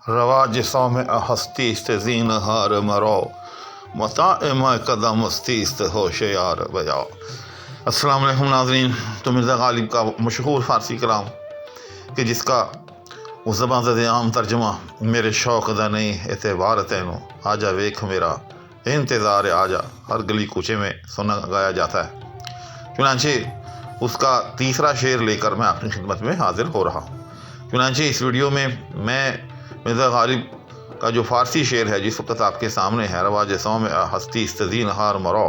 رواج سوم ہستی است زینہار مرو متاع میں قدم مستی است ہوش یار بجا۔ السلام علیکم ناظرین، تو مرزا غالب کا مشہور فارسی کلام کہ جس کا اس زبان زد عام ترجمہ میرے شوق دا نہیں اعتبار تینوں آجا ویکھ میرا انتظار آجا ہر گلی کوچے میں سنا گایا جاتا ہے۔ چنانچہ اس کا تیسرا شعر لے کر میں آپ کی خدمت میں حاضر ہو رہا ہوں۔ چنانچہ اس ویڈیو میں مرزا غالب کا جو فارسی شعر ہے جس وقت آپ کے سامنے ہے، رواج سوم ہستی است زینہار مرو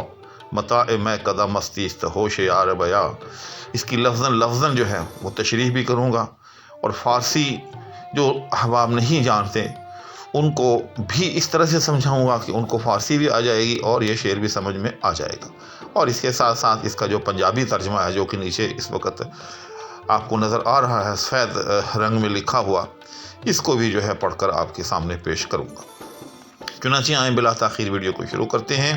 متاع میں قدم مستی است ہوش یار بیا، اس کی لفظاً جو ہے وہ تشریح بھی کروں گا، اور فارسی جو احباب نہیں جانتے ان کو بھی اس طرح سے سمجھاؤں گا کہ ان کو فارسی بھی آ جائے گی اور یہ شعر بھی سمجھ میں آ جائے گا۔ اور اس کے ساتھ ساتھ اس کا جو پنجابی ترجمہ ہے جو کہ نیچے اس وقت آپ کو نظر آ رہا ہے سفید رنگ میں لکھا ہوا، اس کو بھی جو ہے پڑھ کر آپ کے سامنے پیش کروں گا۔ چنانچہ آئیں بلا تاخیر ویڈیو کو شروع کرتے ہیں۔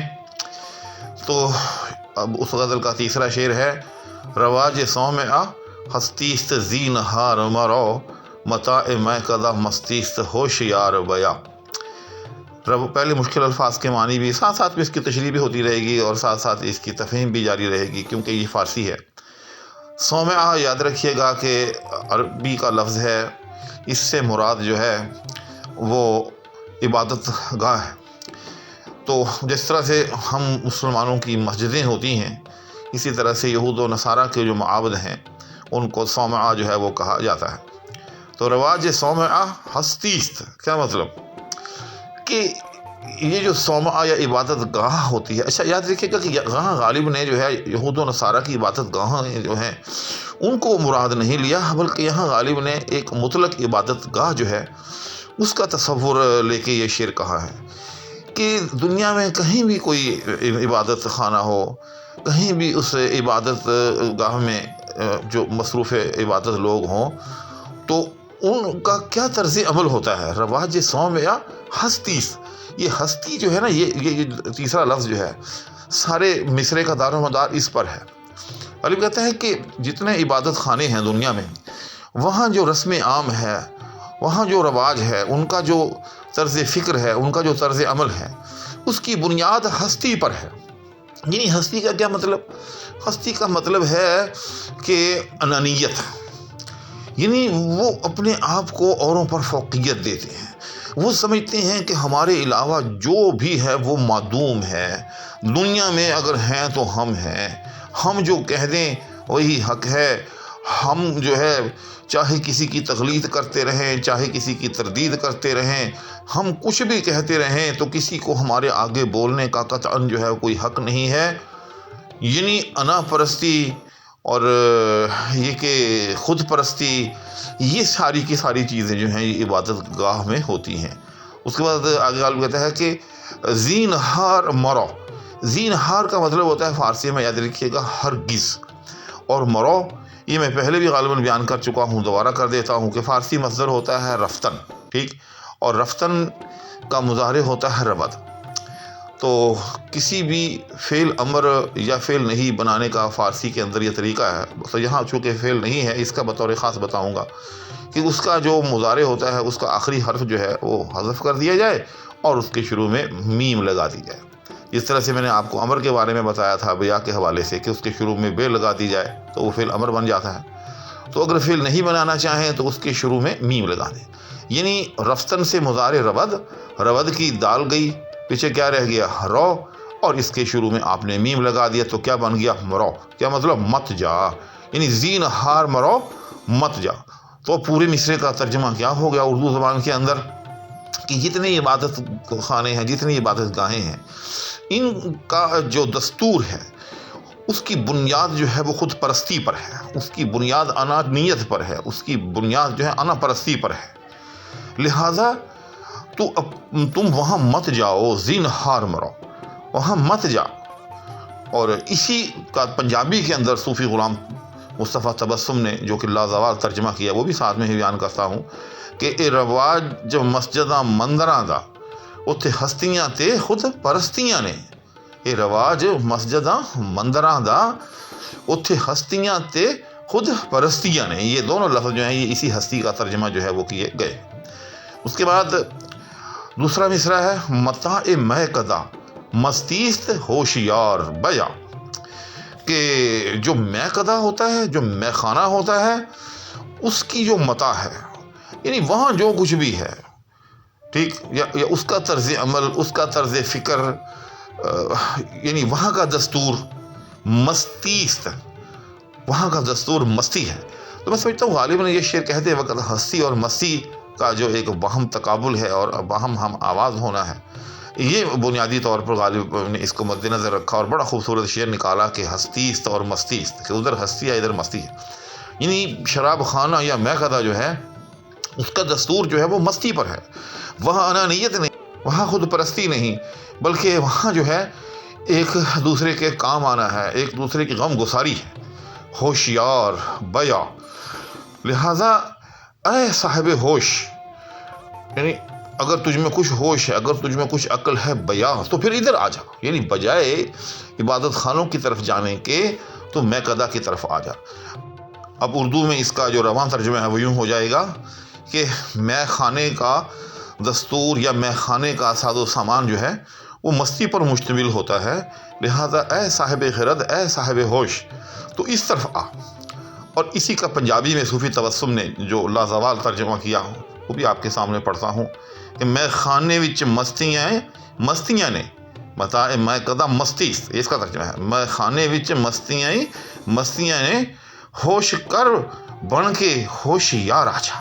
تو اب اس غزل کا تیسرا شعر ہے، رواج سوم ہستی است زینہار مرو متاع میں قدم مستی است ہوش یار بیا۔ پہلے مشکل الفاظ کے معنی بھی ساتھ ساتھ میں اس کی تشریح بھی ہوتی رہے گی اور ساتھ ساتھ اس کی تفہیم بھی جاری رہے گی کیونکہ یہ فارسی ہے۔ سومعہ یاد رکھیے گا کہ عربی کا لفظ ہے، اس سے مراد جو ہے وہ عبادت گاہ ہے۔ تو جس طرح سے ہم مسلمانوں کی مسجدیں ہوتی ہیں، اسی طرح سے یہود و نصارہ کے جو معابد ہیں ان کو سومعہ جو ہے وہ کہا جاتا ہے۔ تو رواج سومعہ ہستی است، کیا مطلب کہ یہ جو سومعہ یا عبادت گاہ ہوتی ہے، اچھا یاد رکھیے گا کہ یہاں غالب نے جو ہے یہود و نصارہ کی عبادت گاہیں جو ہیں ان کو مراد نہیں لیا، بلکہ یہاں غالب نے ایک مطلق عبادت گاہ جو ہے اس کا تصور لے کے یہ شعر کہا ہے کہ دنیا میں کہیں بھی کوئی عبادت خانہ ہو، کہیں بھی اس عبادت گاہ میں جو مصروف عبادت لوگ ہوں تو ان کا کیا طرز عمل ہوتا ہے۔ رواج سوم یا ہستی، یہ ہستی جو ہے نا، یہ تیسرا لفظ جو ہے سارے مصرے کا دار و مدار اس پر ہے۔ غالب کہتا ہے کہ جتنے عبادت خانے ہیں دنیا میں، وہاں جو رسم عام ہے، وہاں جو رواج ہے، ان کا جو طرز فکر ہے، ان کا جو طرز عمل ہے، اس کی بنیاد ہستی پر ہے۔ یعنی ہستی کا کیا مطلب؟ ہستی کا مطلب ہے کہ انانیت، یعنی وہ اپنے آپ کو اوروں پر فوقیت دیتے ہیں، وہ سمجھتے ہیں کہ ہمارے علاوہ جو بھی ہے وہ معدوم ہے، دنیا میں اگر ہیں تو ہم ہیں، ہم جو کہہ دیں وہی حق ہے، ہم جو ہے چاہے کسی کی تقلید کرتے رہیں، چاہے کسی کی تردید کرتے رہیں، ہم کچھ بھی کہتے رہیں تو کسی کو ہمارے آگے بولنے کا قطعاً جو ہے کوئی حق نہیں ہے۔ یعنی انا پرستی اور یہ کہ خود پرستی، یہ ساری کی ساری چیزیں جو ہیں یہ عبادت گاہ میں ہوتی ہیں۔ اس کے بعد آگے غالب کہتا ہے کہ زینہار مرو، زینہار کا مطلب ہوتا ہے فارسی میں یاد رکھیے گا ہرگز، اور مرو یہ میں پہلے بھی غالباً بیان کر چکا ہوں، دوبارہ کر دیتا ہوں کہ فارسی مصدر ہوتا ہے رفتن، ٹھیک، اور رفتن کا مضارع ہوتا ہے رود۔ تو کسی بھی فعل امر یا فعل نہیں بنانے کا فارسی کے اندر یہ طریقہ ہے، تو یہاں چونکہ فعل نہیں ہے اس کا بطور خاص بتاؤں گا کہ اس کا جو مضارع ہوتا ہے اس کا آخری حرف جو ہے وہ حذف کر دیا جائے اور اس کے شروع میں میم لگا دی جائے۔ جس طرح سے میں نے آپ کو امر کے بارے میں بتایا تھا بیا کے حوالے سے کہ اس کے شروع میں بے لگا دی جائے تو وہ فعل امر بن جاتا ہے، تو اگر فعل نہیں بنانا چاہیں تو اس کے شروع میں میم لگا دیں۔ یعنی رفتن سے مضارع رود، رود کی دال گئی، پیچھے کیا رہ گیا رو، اور اس کے شروع میں آپ نے میم لگا دیا تو کیا بن گیا مرو۔ کیا مطلب؟ مت جا، یعنی زینہار مرو مت جا۔ تو پورے مصرے کا ترجمہ کیا ہو گیا اردو زبان کے اندر کہ جتنے عبادت خانے ہیں، جتنی عبادت گاہیں ہیں، ان کا جو دستور ہے اس کی بنیاد جو ہے وہ خود پرستی پر ہے، اس کی بنیاد انانیت پر ہے، اس کی بنیاد جو ہے انا پرستی پر ہے۔ لہٰذا تم وہاں مت جاؤ، زینہار مرو، وہاں مت جا۔ اور اسی کا پنجابی کے اندر صوفی غلام مصطفیٰ تبسم نے جو کہ لازوال ترجمہ کیا وہ بھی ساتھ میں ہی بیان کرتا ہوں کہ اے رواج مسجداں مندراں دا اتھے ہستیاں تے خود پرستیاں نے، اے رواج مسجداں مندراں دا اتھے ہستیاں تے خود پرستیاں نے، یہ دونوں لفظ جو ہیں یہ اسی ہستی کا ترجمہ جو ہے وہ کیے گئے۔ اس کے بعد دوسرا مصرع ہے متاع میں قدا مستیست ہوشیار بیا، کہ جو میں قدا ہوتا ہے، جو میں خانہ ہوتا ہے، اس کی جو متاع ہے، یعنی وہاں جو کچھ بھی ہے، ٹھیک، یا اس کا طرز عمل، اس کا طرز فکر، یعنی وہاں کا دستور مستیست، وہاں کا دستور مستی ہے۔ تو میں سمجھتا ہوں غالب نے یہ شعر کہتے وقت ہستی اور مستی کا جو ایک باہم تقابل ہے اور باہم ہم آواز ہونا ہے، یہ بنیادی طور پر غالب نے اس کو مد نظر رکھا اور بڑا خوبصورت شعر نکالا کہ ہستیست اور مستیست، کہ ادھر ہستی ہے ادھر مستی ہے، یعنی شراب خانہ یا میکدہ جو ہے اس کا دستور جو ہے وہ مستی پر ہے، وہاں انانیت نہیں، وہاں خود پرستی نہیں، بلکہ وہاں جو ہے ایک دوسرے کے کام آنا ہے، ایک دوسرے کی غم گساری ہے، ہوشیار بیا، لہذا اے صاحب ہوش، یعنی اگر تجھ میں کچھ ہوش ہے، اگر تجھ میں کچھ عقل ہے بیا، تو پھر ادھر آ جا، یعنی بجائے عبادت خانوں کی طرف جانے کے تو میکدہ کی طرف آ جا۔ اب اردو میں اس کا جو رواں ترجمہ ہے وہ یوں ہو جائے گا کہ میں خانے کا دستور یا میں خانے کا ساز و سامان جو ہے وہ مستی پر مشتمل ہوتا ہے، لہذا اے صاحب خرد، اے صاحب ہوش، تو اس طرف آ۔ اور اسی کا پنجابی میں صوفی تبسم نے جو لازوال ترجمہ کیا ہوں وہ بھی آپ کے سامنے پڑھتا ہوں کہ میں خانے وچ مستیاں نے متاع میں قدا مستیست، اس کا ترجمہ ہے میں خانے وچ مستیاں نے ہوش کر بن کے ہوشیار آجا۔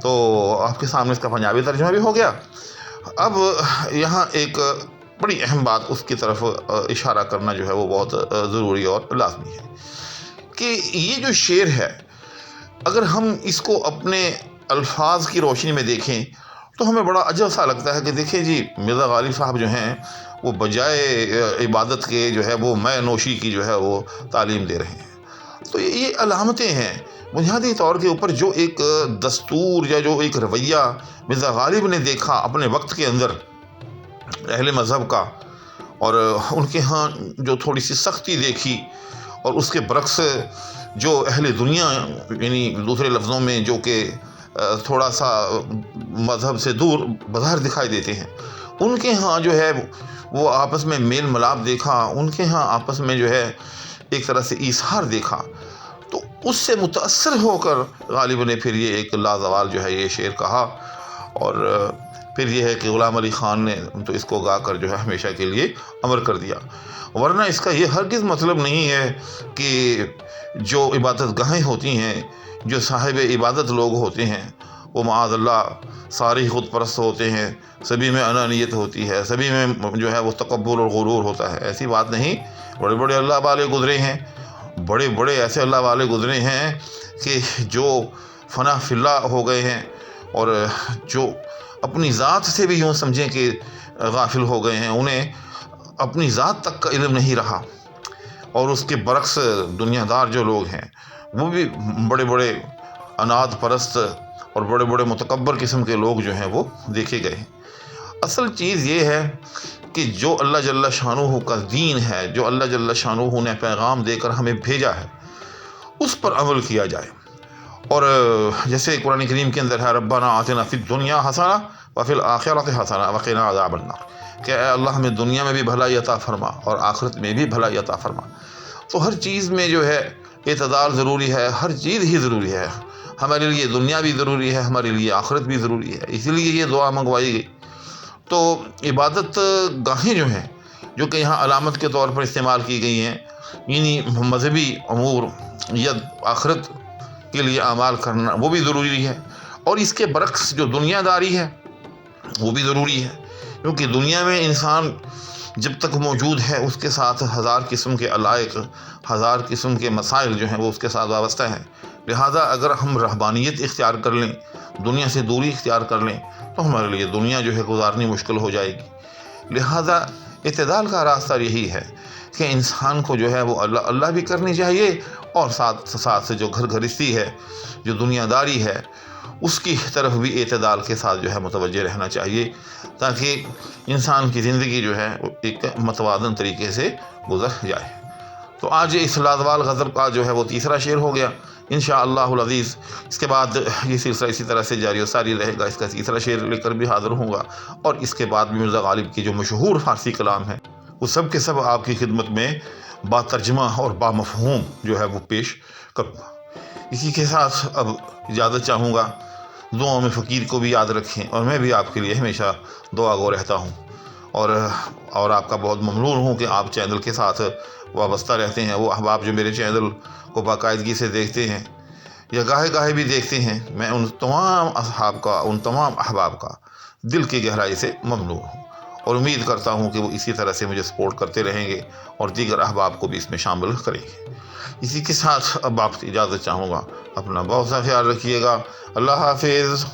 تو آپ کے سامنے اس کا پنجابی ترجمہ بھی ہو گیا۔ اب یہاں ایک بڑی اہم بات اس کی طرف اشارہ کرنا جو ہے وہ بہت ضروری اور لازمی ہے کہ یہ جو شعر ہے اگر ہم اس کو اپنے الفاظ کی روشنی میں دیکھیں تو ہمیں بڑا عجب سا لگتا ہے کہ دیکھیں جی مرزا غالب صاحب جو ہیں وہ بجائے عبادت کے جو ہے وہ میں نوشی کی جو ہے وہ تعلیم دے رہے ہیں۔ تو یہ علامتیں ہیں بنیادی طور کے اوپر جو ایک دستور یا جو ایک رویہ مرزا غالب نے دیکھا اپنے وقت کے اندر اہل مذہب کا، اور ان کے ہاں جو تھوڑی سی سختی دیکھی، اور اس کے برعکس جو اہل دنیا، یعنی دوسرے لفظوں میں جو کہ تھوڑا سا مذہب سے دور بظاہر دکھائی دیتے ہیں، ان کے ہاں جو ہے وہ آپس میں میل ملاپ دیکھا، ان کے ہاں آپس میں جو ہے ایک طرح سے ایثار دیکھا، تو اس سے متاثر ہو کر غالب نے پھر یہ ایک لازوال جو ہے یہ شعر کہا، اور پھر یہ ہے کہ غلام علی خان نے تو اس کو گا کر جو ہے ہمیشہ کے لیے امر کر دیا۔ ورنہ اس کا یہ ہرگز مطلب نہیں ہے کہ جو عبادت گاہیں ہوتی ہیں، جو صاحب عبادت لوگ ہوتے ہیں، وہ معاذ اللہ سارے خود پرست ہوتے ہیں، سبھی میں انانیت ہوتی ہے، سبھی میں جو ہے وہ تکبر اور غرور ہوتا ہے۔ ایسی بات نہیں، بڑے بڑے اللہ والے گزرے ہیں، بڑے بڑے ایسے اللہ والے گزرے ہیں کہ جو فنا فی اللہ ہو گئے ہیں، اور جو اپنی ذات سے بھی یوں سمجھیں کہ غافل ہو گئے ہیں، انہیں اپنی ذات تک کا علم نہیں رہا، اور اس کے برعکس دنیا دار جو لوگ ہیں وہ بھی بڑے بڑے اناد پرست اور بڑے بڑے متکبر قسم کے لوگ جو ہیں وہ دیکھے گئے ہیں۔ اصل چیز یہ ہے کہ جو اللہ جل شانہ کا دین ہے، جو اللہ جل شانہ نے پیغام دے کر ہمیں بھیجا ہے، اس پر عمل کیا جائے۔ اور جیسے قرآن کریم کے اندر ہے ربنا آتنا فی الدنیا حسنہ وفی الآخرۃ حسنہ وقنا عذاب النار، کہ اے اللہ ہمیں دنیا میں بھی بھلائی عطا فرما اور آخرت میں بھی بھلائی عطا فرما۔ تو ہر چیز میں جو ہے اعتدال ضروری ہے، ہر چیز ہی ضروری ہے، ہمارے لیے دنیا بھی ضروری ہے، ہمارے لیے آخرت بھی ضروری ہے، اسی لیے یہ دعا منگوائی گئی۔ تو عبادت گاہیں جو ہیں، جو کہ یہاں علامت کے طور پر استعمال کی گئی ہیں، یعنی مذہبی امور یا آخرت کے لیے اعمال کرنا وہ بھی ضروری ہے، اور اس کے برعکس جو دنیا داری ہے وہ بھی ضروری ہے، کیونکہ دنیا میں انسان جب تک موجود ہے اس کے ساتھ ہزار قسم کے علائق، ہزار قسم کے مسائل جو ہیں وہ اس کے ساتھ وابستہ ہیں۔ لہٰذا اگر ہم رہبانیت اختیار کر لیں، دنیا سے دوری اختیار کر لیں، تو ہمارے لیے دنیا جو ہے گزارنی مشکل ہو جائے گی۔ لہٰذا اعتدال کا راستہ یہی ہے کہ انسان کو جو ہے وہ اللہ بھی کرنی چاہیے، اور ساتھ ساتھ جو گھر گھرستی ہے، جو دنیا داری ہے، اس کی طرف بھی اعتدال کے ساتھ جو ہے متوجہ رہنا چاہیے، تاکہ انسان کی زندگی جو ہے ایک متوازن طریقے سے گزر جائے۔ تو آج اس لازوال غزل کا جو ہے وہ تیسرا شعر ہو گیا۔ انشاءاللہ العزیز اس کے بعد یہ سلسلہ اسی طرح سے جاری و ساری رہے گا۔ اس کا تیسرا شعر لے کر بھی حاضر ہوں گا، اور اس کے بعد بھی مرزا غالب کی جو مشہور فارسی کلام ہے وہ سب کے سب آپ کی خدمت میں با ترجمہ اور با مفہوم جو ہے وہ پیش کروں گا۔ اسی کے ساتھ اب اجازت چاہوں گا۔ دعاؤں میں فقیر کو بھی یاد رکھیں، اور میں بھی آپ کے لیے ہمیشہ دعا گو رہتا ہوں، اور آپ کا بہت ممنون ہوں کہ آپ چینل کے ساتھ وابستہ رہتے ہیں۔ وہ احباب جو میرے چینل کو باقاعدگی سے دیکھتے ہیں یا گاہے گاہے بھی دیکھتے ہیں، میں ان تمام احباب کا دل کی گہرائی سے ممنون ہوں، اور امید کرتا ہوں کہ وہ اسی طرح سے مجھے سپورٹ کرتے رہیں گے اور دیگر احباب کو بھی اس میں شامل کریں گے۔ اسی کے ساتھ اب آپ سے اجازت چاہوں گا۔ اپنا بہت سا خیال رکھیے گا۔ اللہ حافظ۔